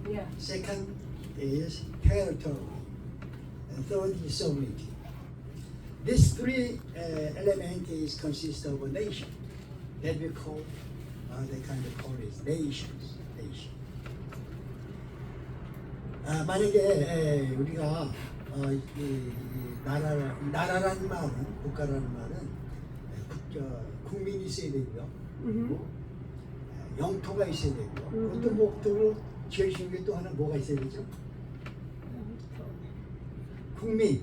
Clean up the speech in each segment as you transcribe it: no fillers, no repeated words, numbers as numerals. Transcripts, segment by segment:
Yeah. Second is territory. And third is sovereignty. These three elements consist of a nation that we call, they kind of call it nations. Nation. 만약에 우리가 나라라는 말은, 국가라는 말은 국민이 있어야 되고요. 그리고 영토가 있어야 되고요. 그것도 목적으로 제일 중요한 게 또 하나 뭐가 있어야 되죠? 국민,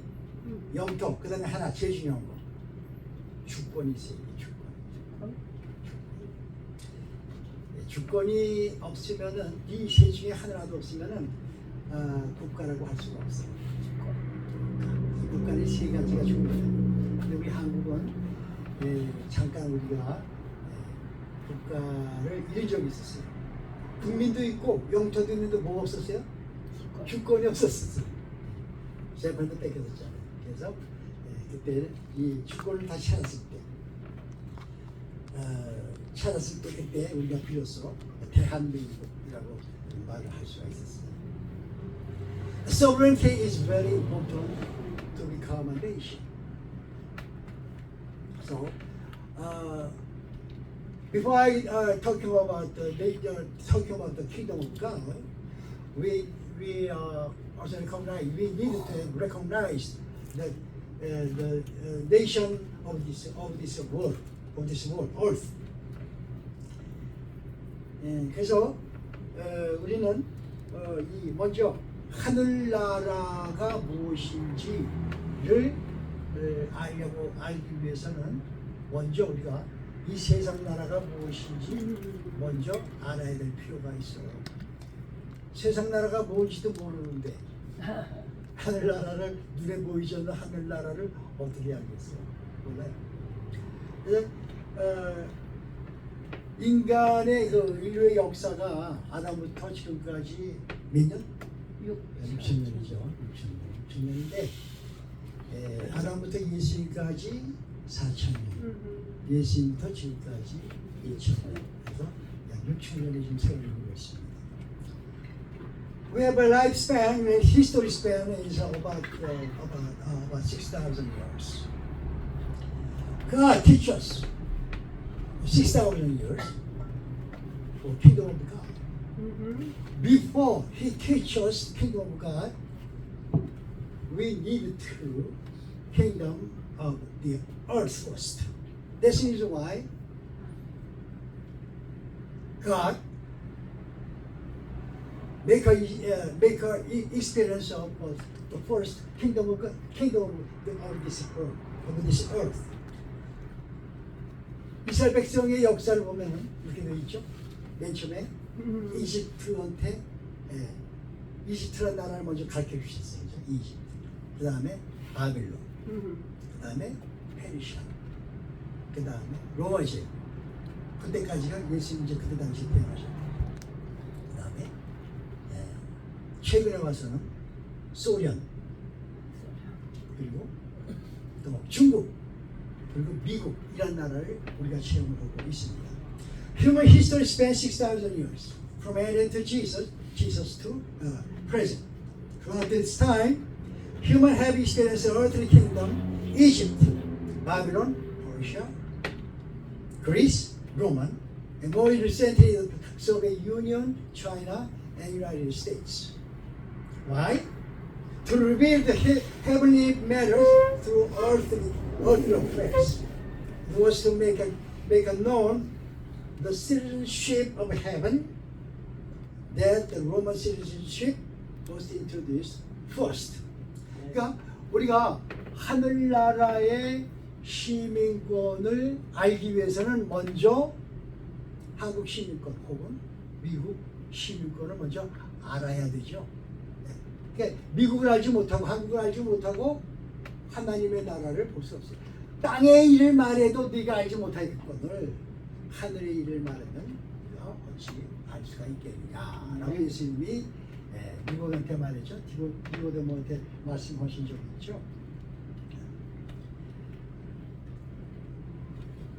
영토, 그 다음에 하나 제일 중요한 거 주권이 있어야 돼요. 주권이 없으면은 이 세 중에 하나라도 없으면은 국가라고 할 수가 없어요. 이 국가는 세 가지가 중요해요. 근데 우리 한국은 잠깐 우리가 국가를 잃은 적이 있었어요. 국민도 있고 영토도 있는데 뭐가 없었어요? 주권이 없었어요. 재판도 뺏겼었잖아요. 그래서 그때 이 주권을 다시 찾았을 때 그때 우리가 비로소 대한민국이라고 말을 할 수가 있었어요. Sovereignty is very important to become a nation. So, before I talking about the kingdom of God, we also recognize we need to recognize that the nation of this world, earth. 그래서 우리는 이 먼저 하늘나라가 무엇인지를 알기 위해서는 먼저 우리가 이 세상 나라가 무엇인지 먼저 알아야 될 필요가 있어요. 세상 나라가 뭔지도 모르는데 하늘나라를 눈에 보이지 않는 하늘나라를 어떻게 알겠어요? 몰라요. 그래서 인간의 그 인류의 역사가 아담부터 지금까지 몇 년? 6,000년이죠. 6,000년인데 아담부터 예수님까지 4,000년, 예수님부터 지금까지 2,000년, 그래서 약 6,000년의 지금 세월이 흐르고 있습니다. We have a lifespan, history span is about 6,000 years. God teach us 6,000 years for kingdom of God. Before He teaches us kingdom of God, we need to kingdom of the earth first. This is why God make a experience of the first kingdom of God, of this earth. 이스라엘 백성의 역사를 보면은 이렇게 되어 있죠. 맨 처음에 이집트한테 이집트라는 나라를 먼저 가르쳐 주셨어요. 이집트. 그 다음에 바벨론. 그 다음에 페르시아. 그 다음에 로마 제국. 그때까지가 예수님 이제 그때 당시 태어나셨고. 그 다음에 최근에 와서는 소련. 그리고 또 중국. 그리고 미국이라는 나라를 우리가 체험을 하고 있습니다. Human history spans 6,000 years, from Adam to Jesus to present. Throughout this time, humans have experienced the earthly kingdom, Egypt, Babylon, Persia, Greece, Roman, and more recently the Soviet Union, China, and United States. Why? To reveal the heavenly matters through earthly affairs. It was to make known the citizenship of heaven, that the Roman citizenship was introduced first. 그러니까 우리가 하늘나라의 시민권을 알기 위해서는 먼저 한국 시민권 혹은 미국 시민권을 먼저 알아야 되죠. 그러니까 미국을 알지 못하고 한국을 알지 못하고 하나님의 나라를 볼 수 없어요. 땅의 일을 말해도 네가 알지 못하겠거늘 하늘의 일을 말하면 네가 어찌 알 수가 있겠느냐 라고 예수님이 니고데모한테 말했죠. 니고데모한테 말씀하신 적이 있죠.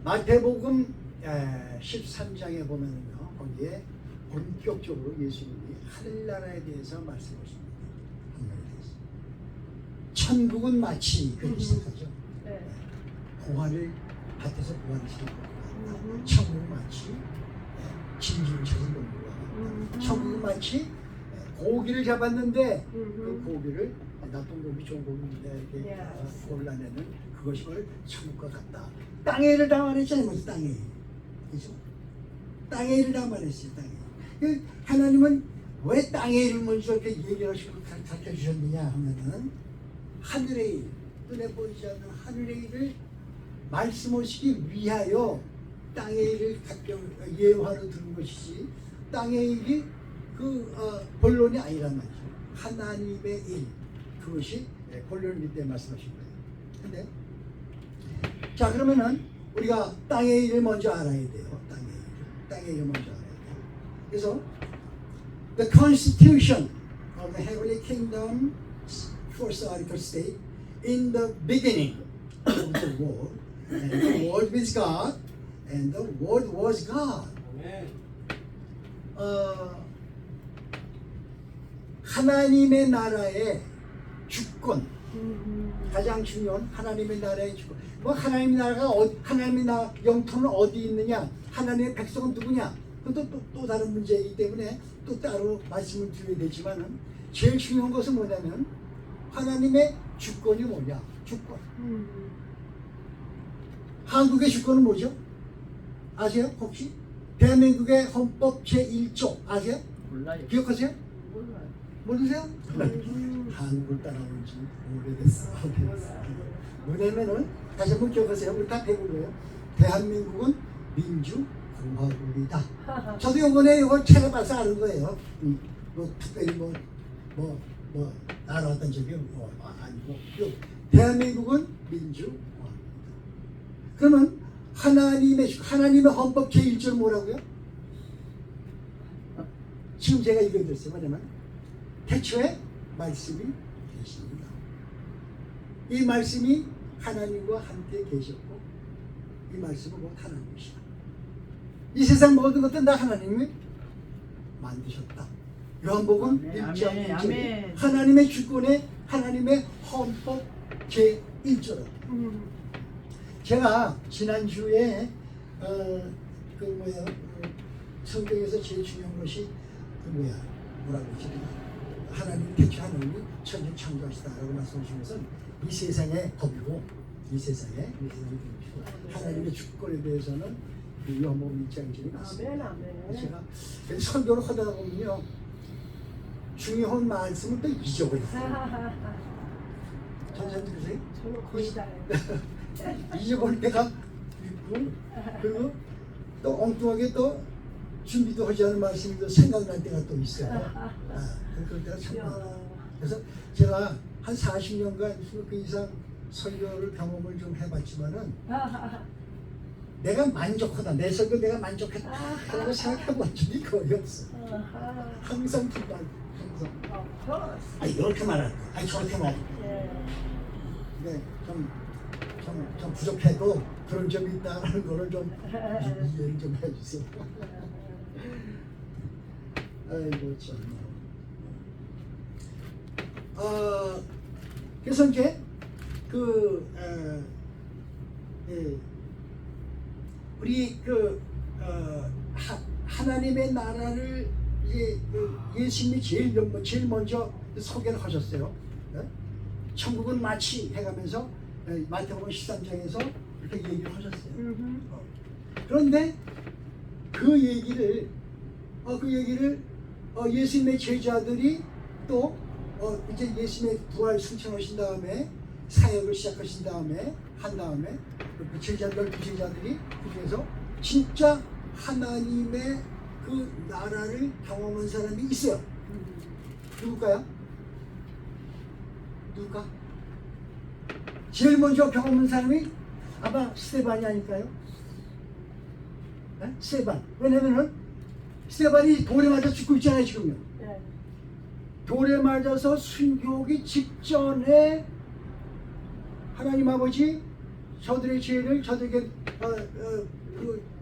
마태복음 13장에 보면은요, 거기에 본격적으로 예수님이 하늘나라에 대해서 말씀하십니다. 하늘나라에 대해서. 천국은 마치 그렇게 시작하죠. 네. 고아를 밭에서 고아를 시킨 것과 같다. 천국은 마치 진주를 찾은 동물과 같다. 천국은 마치 고기를 잡았는데 그 고기를 나쁜 고기 좋은 고기인데 이렇게 골라내는 그것이 바로 천국과 같다. 땅의 일을 담아냈잖아요. 무슨 땅의 일. 그죠? 땅의 일을 담아냈어요. 땅의 일. 하나님은 왜 땅의 일을 먼저 이렇게 얘기하시고 가르쳐 주셨느냐 하면은 하늘의 일, 눈에 보이지 않는 하늘의 일을 말씀하시기 위하여 땅의 일을 예화로 들은 것이지 땅의 일이 본론이 아니란 말이죠. 하나님의 일, 그것이 본론이기 때문에 말씀하신 거예요. 근데 자, 그러면은 우리가 땅의 일을 먼저 알아야 돼요. 땅의 일을 먼저 알아야 돼요. 그래서 the Constitution of the Heavenly Kingdom, first article state, in the beginning of the world, and the world with God, and the world was God. 하나님의 나라의 주권, 가장 중요한 하나님의 나라의 주권. 뭐 하나님의 나라가 하나님의 나라 영토는 어디 있느냐? 하나님의 백성은 누구냐? 그것도 또 다른 문제이기 때문에 또 따로 말씀을 드려야 되지만은 제일 중요한 것은 뭐냐면 하나님의 주권이 뭐냐? 주권. 한국의 주권은 뭐죠? 아세요? 혹시? 대한민국의 헌법 제1조 아세요? 몰라요. 기억하세요? 몰라요. 모르세요? 한국을 따라온 지 오래됐어. 뭐냐면은 다시 한번 기억하세요. 우리 다 배운 거예요. 대한민국은 민주공화국이다. 저도 이번에 이걸 찾아봐서 아는 거예요. 뭐 특별히 뭐 알아왔던 적이 아니고 대한민국은 민주공화국이다. 그러면 하나님의 헌법 제1조는 뭐라고요? 지금 제가 읽어드렸어요. 뭐냐면 태초에 말씀이 계십니다. 이 말씀이 하나님과 함께 계셨고 이 말씀은 곧 하나님이시다. 이 세상 모든 것들 다 하나님이 만드셨다. 요한복음 1장 1절 하나님의 주권에 하나님의 헌법 제1조라고. 제가 지난주에 성경에서 제일 중요한 것이 뭐라고 그러지? 하나님 태초 하나님이 천지 창조하시다라고 말씀하시면서 이 세상의 법이고 이 세상의 법이고 하나님의 주권에 대해서는 요한복음 1장 1절이 맞습니다. 제가 설교를 하다 보면요 중요한 말씀을 또 잊어버렸어요. 전사님 들으세요? 저는 거의 다 잊어버릴 때가 있고 그리고 또 엉뚱하게 또 준비도 하지 않은 말씀이 또 생각날 때가 또 있어요. 그럴 때가 참 많아요. 그래서 제가 한 40년간 그 이상 설교를 경험을 좀 해봤지만은 내가 만족하다, 내 설교 내가 만족했다 라고 생각해본 적이 거의 없어. 항상 불만, 항상. 이렇게 말할 거, 저렇게 말할 거. 네, 좀 부족해도 그런 점이 있다는 거를 좀 이해를 좀 해주세요. 아이고 참. 그래서 이제 우리 하나님의 나라를 이제 예수님이 제일 먼저 소개를 하셨어요. 네? 천국은 마치 해가면서 마태복음 13장에서 이렇게 얘기를 하셨어요. 그런데 그 얘기를 예수님의 제자들이 또 이제 예수님의 부활 승천하신 다음에 사역을 시작하신 다음에 그 제자들 두 제자들이 그중에서 진짜 하나님의 그 나라를 경험한 사람이 있어요. 누굴까요? 누가? 제일 먼저 경험한 사람이 아마 스테반이 아닐까요? 네? 스테반. 왜냐면은 스테반이 돌에 맞아 죽고 있잖아요 지금요. 네. 돌에 맞아서 순교하기 직전에 하나님 아버지 저들의 죄를 저들에게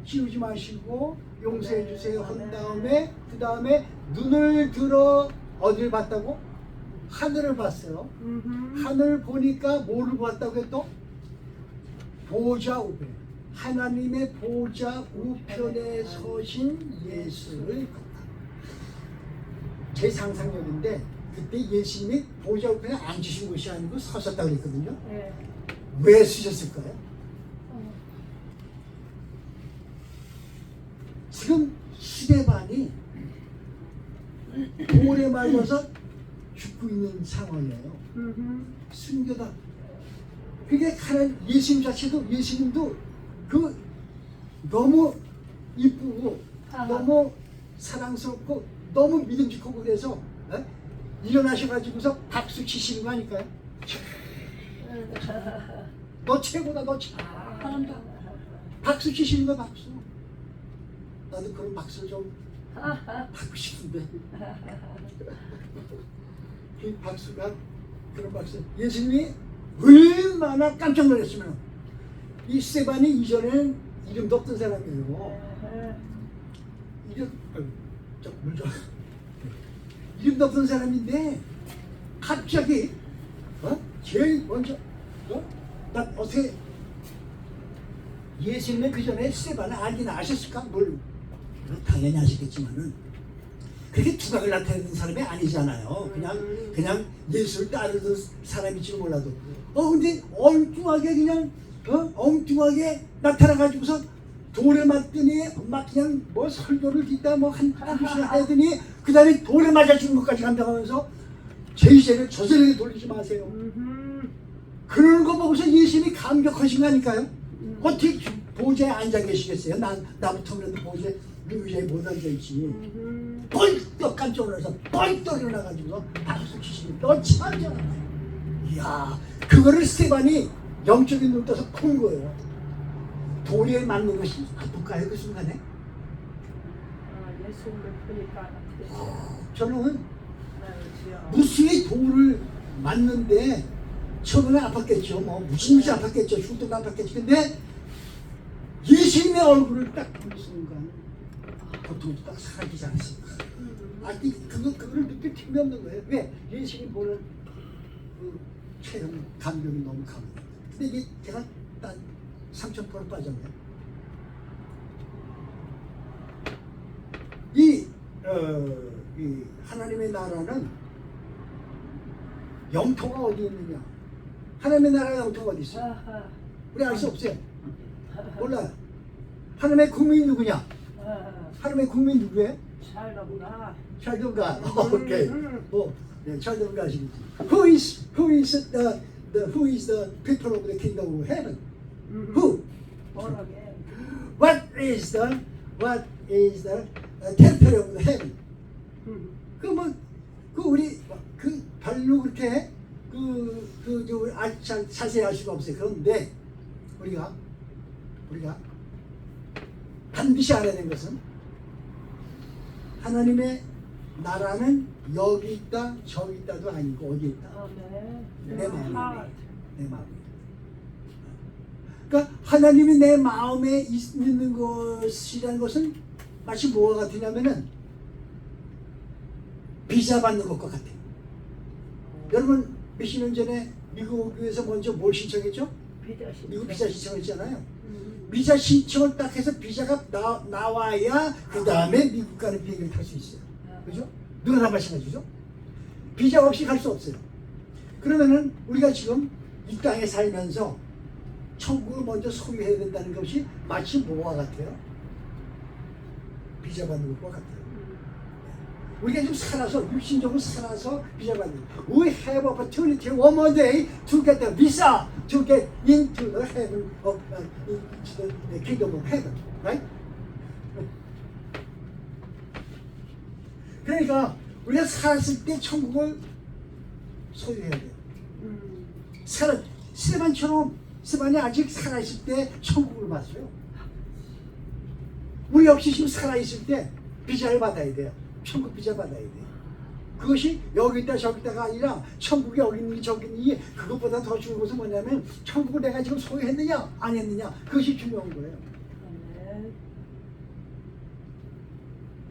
지우지 마시고 용서해 주세요 한 다음에 그 다음에 눈을 들어 어디를 봤다고? 하늘을 봤어요. 하늘 보니까 뭐를 봤다고요 또? 보좌 우편. 하나님의 보좌 우편에 서신 예수를 봤다. 제 상상력인데 그때 예수님이 보좌 우편에 앉으신 것이 아니고 서셨다고 그랬거든요. 네. 왜 쓰셨을까요? 지금 스데반이 돌에 맞아서 죽고 있는 상황이에요. 순교다. 그게 하나님 예수님 자체도 예수님도 그 너무 이쁘고 너무 사랑스럽고 너무 믿음직하고 그래서 일어나셔가지고서 박수 치시는 거 아닐까요? 너 최고다 너 잘한다. 박수 치시는 거 박수. 나도 그런 박수 좀 받고 싶은데 그 박수가 그런 박수. 예수님이 얼마나 깜짝 놀랐으면 이 스데반이 이전에는 이름도 없던 사람이에요. 이름도 없던 사람인데 갑자기 제일 먼저 나 어떻게 예수님은 그 전에 스데반을 알긴 아셨을까? 뭘 당연히 아시겠지만은 그렇게 두각을 나타내는 사람이 아니잖아요. 그냥 예수를 따르던 사람일지 몰라도 근데 엉뚱하게 그냥 엉뚱하게 나타나가지고서 돌에 맞더니 막 그냥 뭐 설교를 듣다 뭐 한 시간 하더니 그 다음에 돌에 맞아 죽는 것까지 간다고 하면서 제 이제를 저절하게 돌리지 마세요. 그러는 거 보고서 예수님이 감격하신 거 아닐까요? 어떻게 보좌에 앉아 계시겠어요? 나부터 그래도 보좌에 의자에 못 앉아있지. 뻘떡 깜짝 놀라서 뻘떡 일어나가지고 박수 치시니 너 참잖아. 이야, 그거를 스데반이 영적인 눈 떠서 푼 거예요. 돌에 맞는 것이 아플까요 그 순간에? 예수님을 보니까 저는 무수히 돌을 맞는데 처음에 아팠겠죠. 뭐 무시무시 아팠겠죠. 흉터가 아팠겠죠. 근데 예수님의 얼굴을 딱 보는 순간 고통도 딱 사라지지 않습니까? 그거를 느낄 틈이 없는 거예요. 왜? 예수님 보는 그 체험 감격이 너무 강해요. 근데 이게 제가 딱 3,000% 빠졌네요. 이 하나님의 나라는 영토가 어디 있느냐? 하나님의 나라의 영토가 어디 있어요? 우리 알 수 없어요. 몰라요. 하나님의 국민이 누구냐? 하나님의 국민 누구예요? Child of God. 오케이. Child of God이지. Who is the people of the kingdom of heaven? Who? What is the temple of the heaven? 우리 별로 그렇게 자세히 알 수가 없어요. 그런데 우리가 반드시 알아야 되는 것은 하나님의 나라는 여기 있다 저기 있다도 아니고 어디 있다? 내 마음에. 내 마음에. 그러니까 하나님이 내 마음에 있는 것이라는 것은 마치 뭐가 같으냐면은 비자 받는 것과 같아요. 여러분 몇십 년 전에 미국에서 먼저 뭘 신청했죠? 미국 비자 신청했잖아요. 비자 신청을 딱 해서 비자가 나와야 그 다음에 미국 가는 비행기를 탈 수 있어요. 그죠? 누구나 다 마찬가지죠. 비자 없이 갈 수 없어요. 그러면은 우리가 지금 이 땅에 살면서 천국을 먼저 소유해야 된다는 것이 마치 뭐와 같아요? 비자 받는 것과 같아요. 우리가 지금 살아서 육신적으로 살아서 비자 받는 거. We have opportunity one more day to get the visa to get into the heaven of into the kingdom of heaven, right? 그러니까 우리가 살았을 때 천국을 소유해야 돼요. 스데반이 아직 살아있을 때 천국을 봤어요. 우리 역시 지금 살아있을 때 비자를 받아야 돼요. 천국 비자 받아야 돼요. 그것이 여기 있다 저기 있다가 아니라 천국이 여기 있니 저기 있니 그것보다 더 중요한 것은 뭐냐면 천국을 내가 지금 소유했느냐 안 했느냐 그것이 중요한 거예요.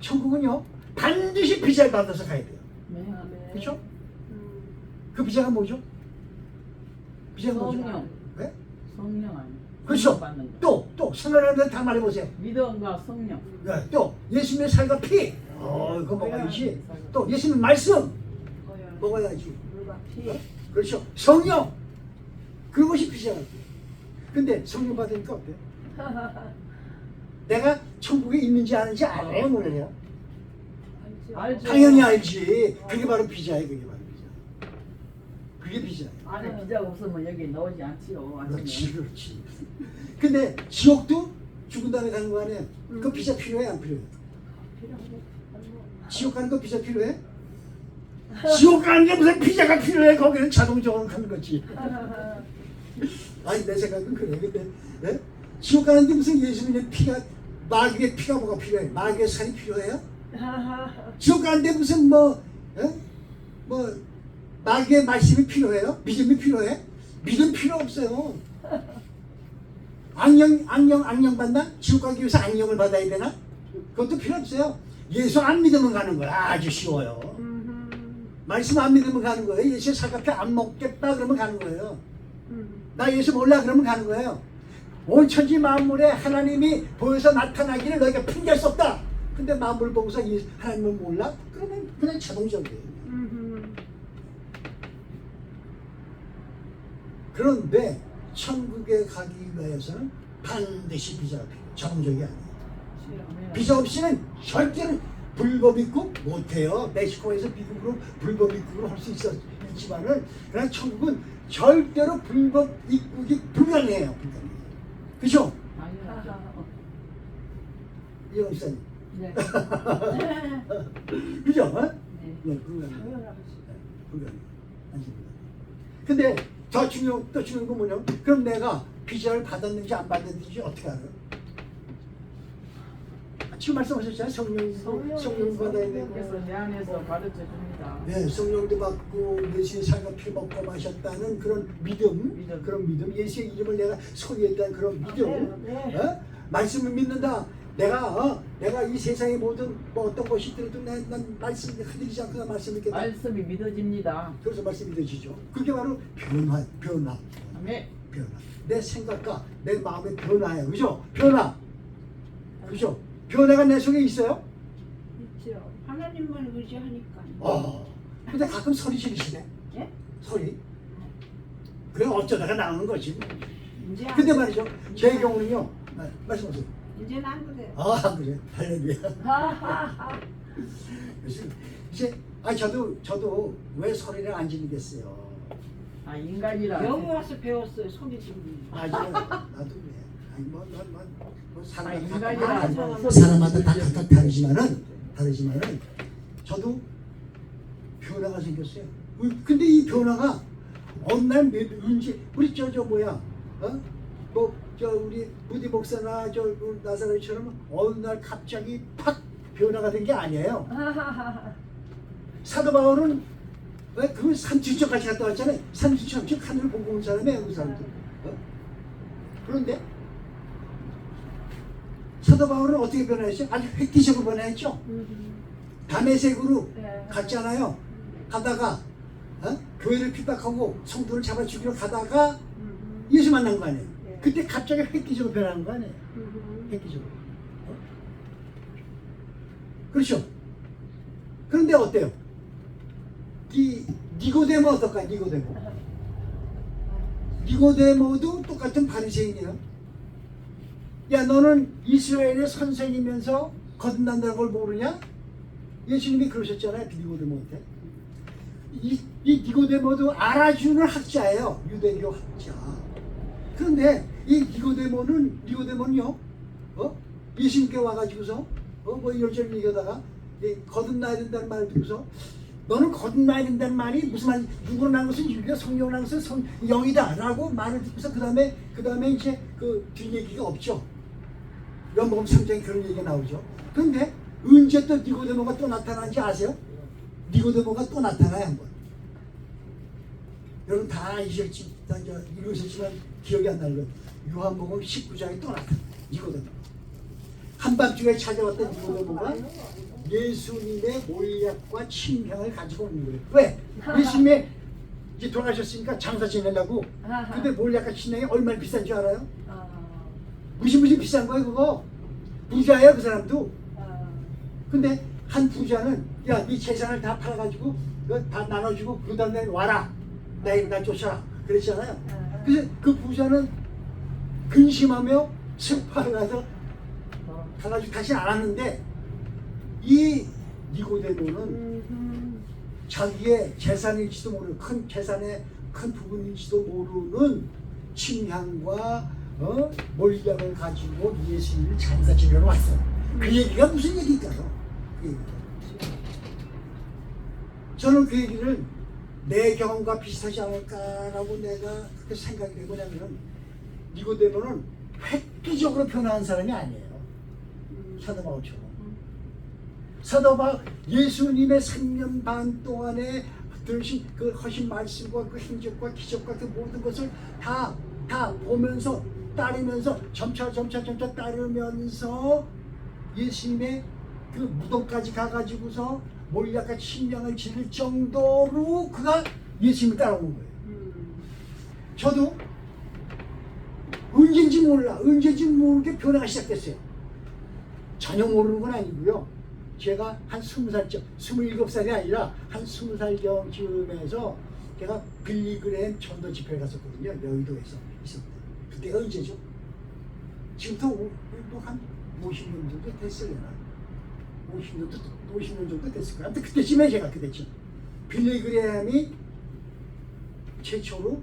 천국은요 반드시 비자를 받아서 가야 돼요. 네. 그렇죠? 그 비자가 뭐죠? 비자가 뭐죠? 성령. 네? 성령 아니에요. 그렇죠. 받는 거. 또 성령님들 다 말해보세요. 믿음과 성령. 네, 또 예수님의 살과 피. 그거 먹어야지. 또 예수님 말씀 먹어야지. 물과 피. 그렇죠. 성령. 그것이 비자가 돼요. 근데 성령 받으니까 어때요? 내가 천국에 있는지 아닌지 알아요, 몰라요? 알죠. 당연히 알지. 그게 바로 비자예요. 그게 바로 비자. 그게 비자예요. 안에 비자 없으면 여기 나오지 않지요. 그렇지, 아침에. 그렇지. 근데 지옥도 죽은 다음에 가는 거 아니에요? 그 비자 필요해, 안 필요해? 지옥 가는 거 비자 필요해? 지옥 가는 게 무슨 비자가 필요해? 거기는 자동적으로 가는 거지. 아니 내 생각은 그래. 근데 네? 지옥 가는데 무슨 예수님의 피가 마귀의 피가 뭐가 필요해? 마귀의 살이 필요해요? 지옥 가는데 무슨 뭐 마귀의 말씀이 필요해요? 믿음이 필요해? 믿음 필요 없어요. 악령 받나? 지옥 가기 위해서 악령을 받아야 되나? 그것도 필요 없어요. 예수 안 믿으면 가는 거야. 아주 쉬워요. 말씀 안 믿으면 가는 거예요. 예수 살갑게 안 먹겠다 그러면 가는 거예요. 나 예수 몰라 그러면 가는 거예요. 온 천지 만물에 하나님이 보여서 나타나기를 너희가 핑계할 수 없다. 근데 만물 보고서 하나님을 몰라? 그러면 그냥 자동적이에요. 그런데 천국에 가기 위해서는 반드시 비자가 필요해요. 자동적이 아니에요. 비자 없이는 절대로 불법 입국 못해요. 멕시코에서 미국으로 불법 입국을 할 수 있지만은 그러나 천국은 절대로 불법 입국이 불가능해요. 불가능해요. 그죠? 이영 목사님. 네. 그죠? 어? 네. 네, 불가능해요. 불가능해요. 근데 더 중요한 건 뭐냐면 그럼 내가 비자를 받았는지 안 받았는지 어떻게 알아요? 지금 말씀하셨잖아요. 성령 받아야 되고. 그래서 내 안에서 가르쳐 줍니다. 네, 성령도 받고 예수의 살과 피 먹고 마셨다는 그런 믿음. 그런 믿음, 예수의 이름을 내가 소유했다는 그런 믿음. 어? 말씀을 믿는다. 내가 이 세상의 모든 뭐 어떤 것이 있더라도 난 말씀을 흔들리지 않고 난 말씀을 믿겠다. 말씀이 믿어집니다. 그래서 말씀이 믿어지죠. 그게 바로 변화. 아멘. 변화. 내 생각과 내 마음의 변화예요. 그죠? 변화. 그죠? 변화가 내 속에 있어요? 있죠. 하나님만 의지하니까. 근데 가끔 소리 지르시네. 예? 소리. 그래 어쩌다가 나오는 거지. 이제 근데 안, 말이죠. 제 경우는요. 말씀하세요. 이제는 안 그래요. 그래. 할렐루야. 이제 저도 왜 소리를 안 지르겠어요. 인간이라. 여기 와서 배웠어요. 소리 지르는 거. 나도 그래. 인간이라. 사람마다 다 각각 다르지만은 저도 변화가 생겼어요. 근데 이 변화가 어느 날 언제 우리 우리 무디 목사나 나사로처럼 어느 날 갑자기 팍 변화가 된 게 아니에요. 사도 바울은 그 산지천까지 갔다 왔잖아요. 산지천 즉 하늘을 보고 온 사람이에요, 그 사람들. 그런데 사도 바울은 어떻게 변화했죠? 아주 획기적으로 변화했죠. 다메섹으로 갔잖아요. 가다가 교회를 핍박하고 성도를 잡아 죽이러 가다가 예수 만난 거 아니에요. 그때 갑자기 획기적으로 변하는 거 아니에요. 획기적으로. 그렇죠. 그런데 어때요? 니고데모 어떨까요? 니고데모도 똑같은 바리새인이에요. 야, 너는 이스라엘의 선생이면서 거듭난다는 걸 모르냐? 예수님이 그러셨잖아요. 니고데모한테. 이 니고데모도 알아주는 학자예요. 유대교 학자. 그런데 이 니고데모는요, 예수님께 와가지고서, 이럴저럴 얘기하다가, 거듭나야 된다는 말을 듣고서, 너는 거듭나야 된다는 말이 무슨 말이, 누구로 난 것은 유리가 성령으로 난 것은 영이다. 라고 말을 듣고서, 그 다음에 이제 그 뒷얘기가 없죠. 연복음 3장에 그런 얘기가 나오죠. 그런데 언제 또 니고데모가 또 나타나는지 아세요? 니고데모가 또 나타나요, 한번. 여러분 다 읽으셨지만 기억이 안 나는 건 요한복음 19장에 또 나타나요. 니고데모. 한밤중에 찾아왔던 니고데모가 예수님의 몰약과 침향을 가지고 오는 거예요. 왜? 예수님의 이제 돌아가셨으니까 장사 지내려고. 근데 몰약과 침향이 얼마나 비싼 줄 알아요? 무시 비싼 거예요 그거. 부자야 그 사람도. 근데 한 부자는 야 네 재산을 다 팔아가지고 그거 다 나눠주고 그 다음에 와라. 나 쫓아라. 그랬잖아요. 그래서 그 부자는 근심하며 슬퍼하러 가서 가가지고 다시 안 왔는데 이 니고데모는 자기의 재산일지도 모르는 큰 재산의 큰 부분일지도 모르는 침향과 몰약을 가지고 예수님을 장사 지내러 왔어요. 그 얘기가 무슨 얘기일까요? 그 얘기가. 저는 그 얘기를 내 경험과 비슷하지 않을까라고 내가 그렇게 생각이 되고 뭐냐면 니고데모는 획기적으로 변화한 사람이 아니에요. 사도 바울처럼. 사도 바울 예수님의 3년 반 동안에 들으신 그 하신 말씀과 그 행적과 기적과 그 모든 것을 다 보면서 따르면서 점차 따르면서 예수님의 그 무덤까지 가가지고서 몰약과 침향을 지를 정도로 그가 예수님을 따라오는 거예요. 저도 언제인지 모르게 변화가 시작됐어요. 전혀 모르는 건 아니고요. 제가 한 20살쯤, 27살이 아니라 한 20살경쯤에서 제가 빌리그램 전도 집회에 갔었거든요. 여의도에서 있었는데 그때가 언제죠? 지금부터 한 50년 정도 됐으려나? 50년 정도 됐을 거야. 아무튼 그때쯤에 제가 그때쯤 빌리그램이 최초로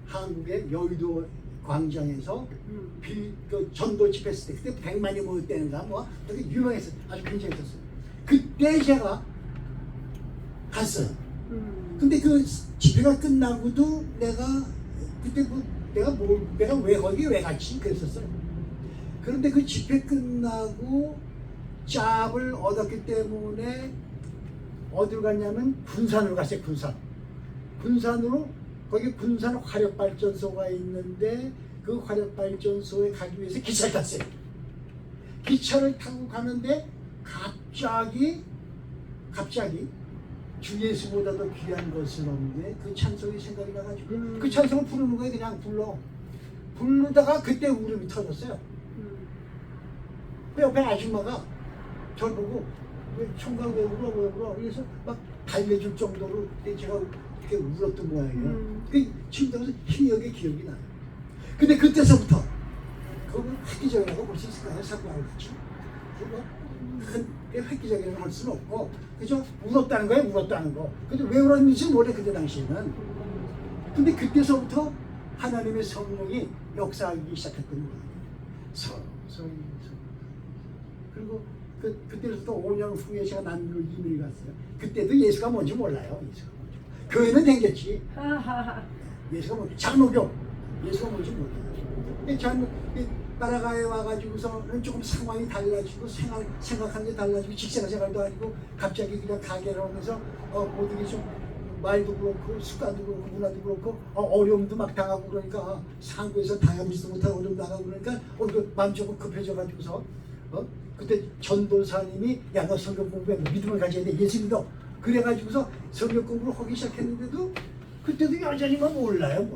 한국의 여의도 광장에서 그 전도 집회했을 때 그때 100만이 모였다는가 뭐 되게 유명했어요. 아주 굉장했었어요. 그때 제가 갔어요. 근데 그 집회가 끝나고도 내가 그때 내가 왜 거기 왜 갔지 그랬었어요. 그런데 그 집회 끝나고 짭을 얻었기 때문에 어디로 갔냐면 군산으로 갔어요. 군산으로 거기 군산 화력발전소가 있는데 그 화력발전소에 가기 위해서 기차를 탔어요. 기차를 타고 가는데 갑자기 주 예수보다도 귀한 것은 없는데 그 찬송이 생각이 나가지고 그 찬송을 부르는 거예요. 그냥 부르다가 그때 울음이 터졌어요. 그 옆에 아줌마가 저를 보고 왜 총각 왜 울어 그래서 막 달래줄 정도로 제가 이렇게 울었던 모양이에요. 지금도 희미하게 기억이 나요. 근데 그때서부터 그거 획기적이라고 볼 수 있을까요? 사고하고 같이 그거 큰 획기적이라고 할 수는 없고 그죠? 울었다는 거. 근데 왜 울었는지 몰래 그때 당시에는. 근데 그때서부터 하나님의 성령이 역사하기 시작했던 거예요. 서서히. 그리고 그때부터 5년 후에 제가 남미로 이민을 갔어요. 그때도 예수가 뭔지 몰라요. 교회는 댕겼지. 예수가 뭔지 장로교. 예수가 뭔지 몰라요. 나라가에 와가지고서는 조금 상황이 달라지고 생각하는 게 달라지고 직생생활도 아니고 갑자기 그냥 가게를 하면서 모든 게 좀 말도 그렇고 습관도 그렇고 문화도 그렇고 어려움도 막 당하고 그러니까 상구에서 당하지도 못하고 어려움 당하고 그러니까 그 마음 조금 급해져가지고서 그때 전도사님이 야 너 성경 공부해 믿음을 가져야 돼 예수 믿어 그래가지고서 성경 공부를 하기 시작했는데도 그때도 여전히만 몰라요.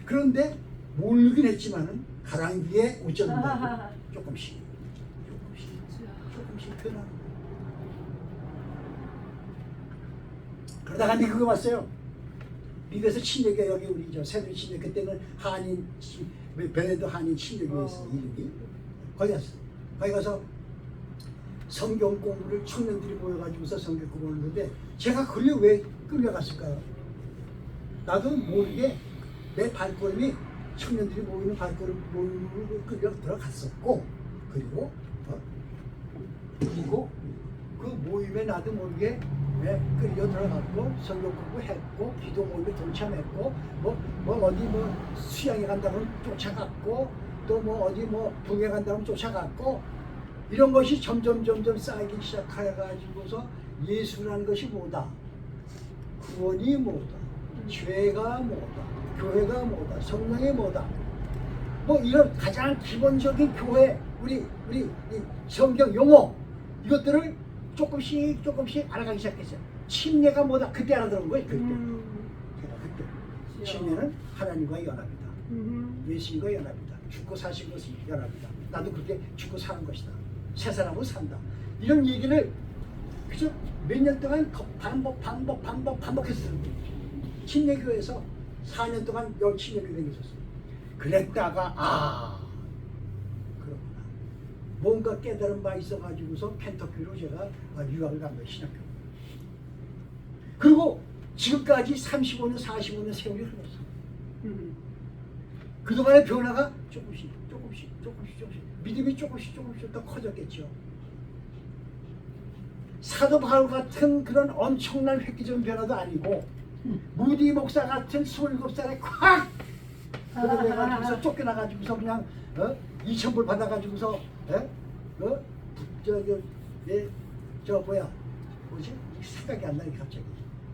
그런데 모르긴 했지만은 가랑비에 어쩌는가 조금씩 변하는. 그러다가 미국에 왔어요. 미국에서 침례교회 우리 저 새누리 침례 그때는 한인 베네도 한인 침례교회였어요. 이름이 거기 갔어. 거기 가서 성경 공부를 청년들이 모여가지고서 성경 공부를 하는데 제가 거기에 왜 끌려갔을까요? 나도 모르게 내 발걸음이 청년들이 모이는 발걸음으로 끌려 들어갔었고 그리고 그 모임에 나도 모르게 끌려 들어갔고 성경 공부했고 기도 모임에 동참했고 어디 수양에 간다면 쫓아갔고 또 어디 북에 간다면 쫓아갔고 이런 것이 점점 쌓이기 시작해가지고서 예수라는 것이 뭐다? 구원이 뭐다? 죄가 뭐다? 교회가 뭐다? 성령이 뭐다? 뭐 이런 가장 기본적인 교회 우리 이 성경 용어 이것들을 조금씩 알아가기 시작했어요. 침례가 뭐다 그때 알아들은 거예요. 그때. 제가 그때 침례는 하나님과의 연합이다. 예수님과 연합이다. 죽고 사신 것이 연합이다. 나도 그렇게 죽고 사는 것이다. 새 사람으로 산다. 이런 얘기를 그죠? 몇 년 동안 반복했어요. 침례교회에서 4년 동안 침례교회 다녔었어요. 그랬다가 그렇구나. 뭔가 깨달은 바 있어가지고서 켄터키로 제가 유학을 간 거예요. 신학교. 그리고 지금까지 35년 45년 세월이 흘렀어. 그동안의 변화가 조금씩 믿음이 조금씩 더 커졌겠죠. 사도 바울 같은 그런 엄청난 획기적인 변화도 아니고 무디 목사 같은 27살에 콱 그래가지고서 쫓겨나가지고서 그냥 2,000불 받아가지고서 뭐지? 생각이 안 나네 갑자기.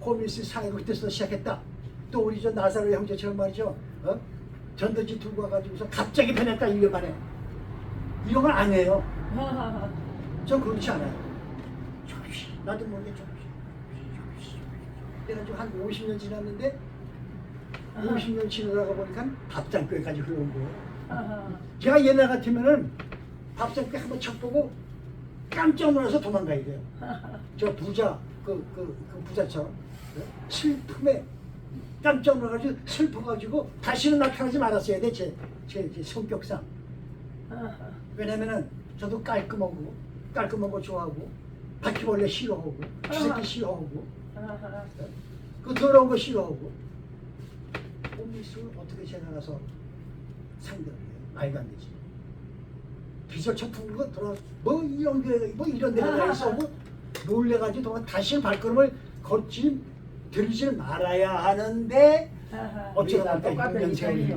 홈리스 사회 그때서 시작했다. 또 우리 저 나사로 형제처럼 말이죠. 전도지 들고 와가지고서 갑자기 변했다 1년 만에. 이런 건 안 해요. 전 그렇지 않아요. 조금씩 나도 모르게 조금씩. 내가 지금 한 50년 지났는데 50년 지나다가 보니까 밥장교회까지 흘러온 거예요. 제가 옛날 같으면은 밥장교회 한번 척 보고 깜짝 놀라서 도망가야 돼요. 저 부자 그 부자처럼 슬픔에 깜짝 놀라가지고 슬퍼가지고 다시는 나타나지 말았어야 돼. 제 성격상. 왜냐면은 저도 깔끔한 거 좋아하고 바퀴벌레 싫어하고 쥐새끼 싫어하고 그 더러운 거 싫어하고 홈리스를 어떻게 제가 가서 상대를 해요? 말도 안 되지. 기절차 푸고 돌아 뭐 이런 데가 다 있어 뭐 놀래가지고 동안 다시는 발걸음을 들이지 말아야 하는데 어쩌다 보니까 6년 세월이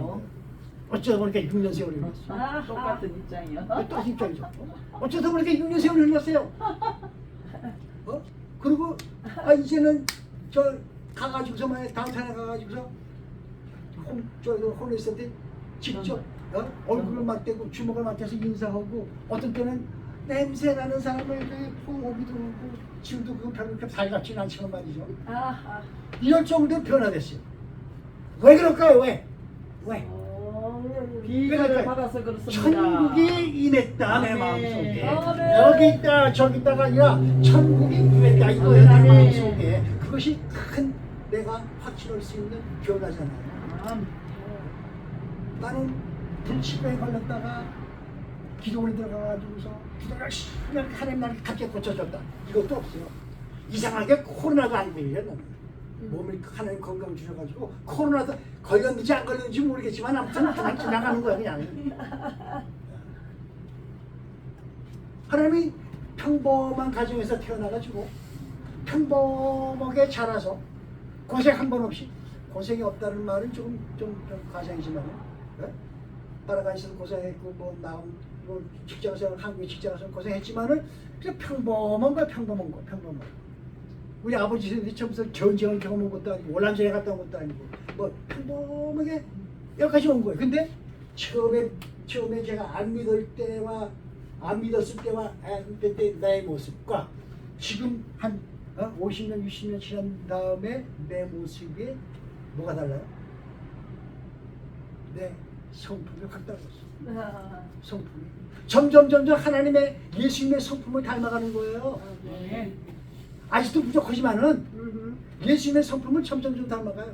어쩌다 보니까 6년 세월이 흘렀어. 똑같은 입장이요. 똑같은 입장이죠. 어쩌다 보니까 6년 세월이 흘렀어요. 그리고 이제는 저 가가지고서 만약 다운타운에 가가지고서 홈리스한테 직접 얼굴을 맞대고 주먹을 맞대서 인사하고 어떤 때는 냄새 나는 사람을 포옹하기도 하고 지금도 그건 별로 그렇게 살갑지는 않지만 말이죠. 이럴 정도로 변화됐어요. 왜 그럴까요? 왜? 비가를 받아서 그렇습니다. 천국이 임했다 내 아멘. 마음속에. 아멘. 여기 있다 저기 있다가 아니라 천국이 임했다 이거예요. 내 아멘. 마음속에. 그것이 큰 내가 확신할 수 있는 변화잖아요. 나는 불치병에 걸렸다가 기도원에 들어가가지고서 기도를 열심히 하나님 나를 갑자기 고쳐줬다. 이것도 없어요. 이상하게 코로나도 안 걸려요. 나는. 몸이 하나님 건강 주셔가지고 코로나도 걸렸는지 안 걸렸는지 모르겠지만 아무튼 그냥 지나가는 거야 그냥. 하나님이 평범한 가정에서 태어나가지고 평범하게 자라서 고생 한 번 없이 고생이 없다는 말은 좀 과장이지만요. 바라가에서 고생했고 뭐 직장생활 한국의 직장에서 고생했지만은 그냥 평범한 거야. 우리 아버지 세대 처음부터 전쟁을 경험한 것도 아니고 월남전에 갔다 온 것도 아니고 뭐 평범하게 여기까지 온 거예요. 근데 처음에 제가 안 믿었을 때와 그때 나의 모습과 지금 한 50년 60년 지난 다음에 내 모습이 뭐가 달라요? 내 성품이 확 달랐어. 성품이 점점 하나님의 예수님의 성품을 닮아가는 거예요. 아직도 부족하지만은 예수님의 성품을 점점 닮아가요.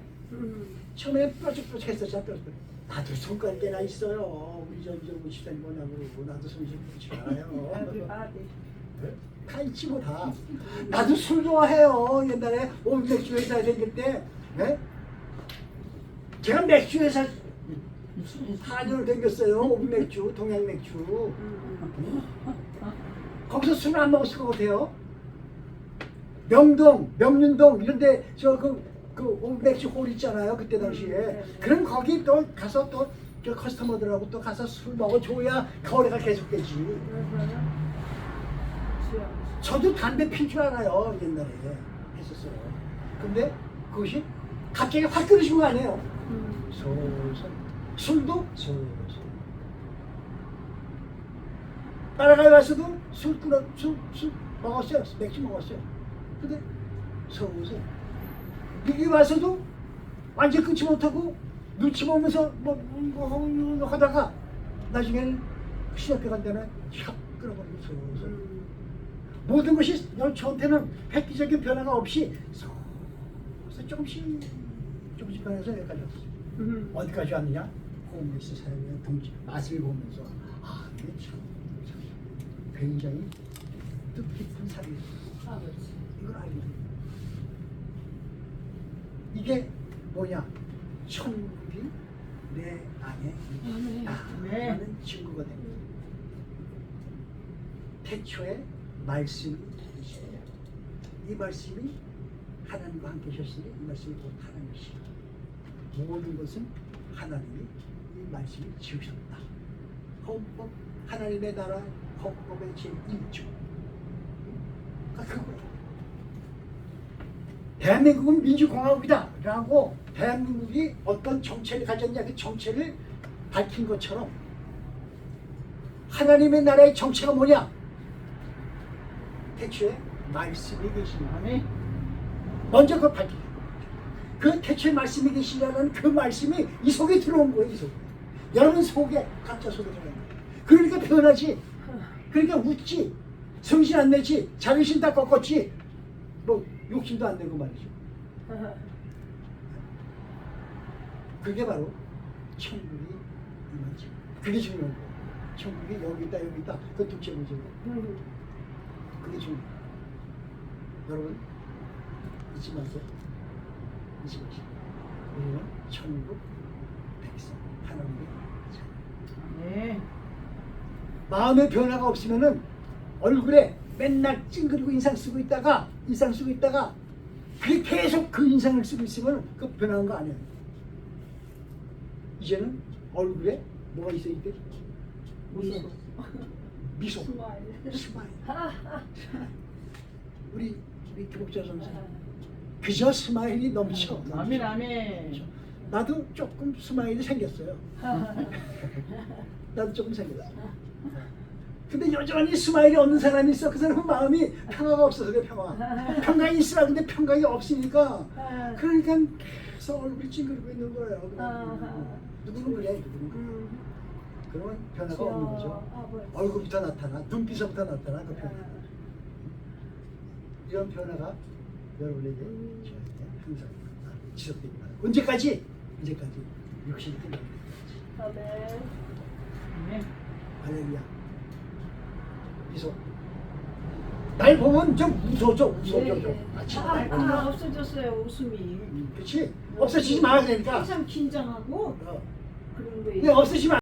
처음에 뾰족했었잖아. 나도 손가락 깨나 있어요. 우리 저 집사님 뭐냐고 나도 손 좀 뻗지 말아요. 다 있지 뭐 다. 나도 술 좋아해요. 옛날에 맥주 회사에 다닐 때 제가 맥주 회사 4년을 다녔어요. 오비맥주, 동양맥주. 거기서 술을 안 먹었을 것 같아요. 명동, 명륜동 이런데 그 오비맥주 홀 있잖아요. 그때 당시에. 그럼 거기 또 가서 또 저 커스터머들하고 또 가서 술 먹어줘야 거래가 계속되지. 저도 담배 필 줄 알아요. 옛날에 했었어요. 근데 그것이 갑자기 확 끊어진 거 아니에요. 솔솔 술도 솔솔 따라가야 왔어도 술 먹었어요. 맥주 먹었어요. 근데 서울에서 미국에 와서도 완전 끊지 못하고 눈치 보면서 뭐 하다가 나중에는 신학교 간 데는 촥 끊어버리고 서울에서 모든 것이 저한테는 획기적인 변화가 없이 서울에서 조금씩 변해서 여기까지 왔어요. 어디까지 왔느냐? 홈리스 사회의 동지 맛을 보면서 아 이게 참 굉장히 뜻깊은 삶이었어. 아, 그렇지. 이걸 알게 돼. 이게 뭐냐? 천국이 내 안에 있다라는 증거가 됩니다. 태초에 말씀이 있어요. 이 말씀이 하나님과 함께 계셨으니 이 말씀이 곧 하나님이시다. 모든 것은 하나님이 이 말씀을 지으셨다. 헌법, 하나님의 나라 헌법의 제1조. 그거예요. 대한민국은 민주공화국이다 라고 대한민국이 어떤 정체를 가졌냐 그 정체를 밝힌 것처럼 하나님의 나라의 정체가 뭐냐? 태초에 말씀이 계시니 아멘. 먼저 그걸 밝히고 그 태초에 말씀이 계시냐는 그 말씀이 이 속에 들어온 거예요. 이 속에 여러분 속에 각자 속에 들어온 거예요. 그러니까 변하지. 그러니까 웃지. 성신 안 내지. 자존심 다 꺾었지. 뭐 욕심도 안 내고 말이죠. 그게 바로 천국이 임하지. 그게 중요한 거예요. 천국이 여기 있다 여기 있다. 그 둘째 문제고. 그게 중요해요. 여러분 잊지 마세요. 잊지 마세요. 우리는 천국 백성 하나님의 자녀. 네. 마음의 변화가 없으면은 얼굴에 맨날 찡그리고 인상 쓰고 있다가 그게 계속 그 인상을 쓰고 있으면 그 변한 거 아니에요. 이제는 얼굴에 뭐가 있어야 돼? 미소. 스마일. 우리 교복자 선생님 그저 스마일이 넘쳐. 아멘, 아멘. 나도 조금 스마일이 생겼어요. 나도 조금 생겼어. 근데 여전히 스마일이 없는 사람이 있어. 그 사람은 마음이 평화가 없어서 그래. 평강이 있으라. 근데 평강이 없으니까 그러니까 계속 얼굴이 찡그리고 있는 거예요. 누구는 그래. 누구는 그래. 그러면 변화가 없는 거죠. 얼굴부터 나타나. 눈빛부터 나타나. 그 변화. 이런 변화가 여러분에게 저에게 항상 지속되기 바랍니다. 언제까지? 언제까지? 육신이 끝날 때까지. 아멘. 할렐루야. 미소. 날 보면 좀 웃어줘. 없어졌어요 웃음이. 그렇지? 없어지지 말아야 되니까. 항상 긴장하고 그런 거예요. 없어지면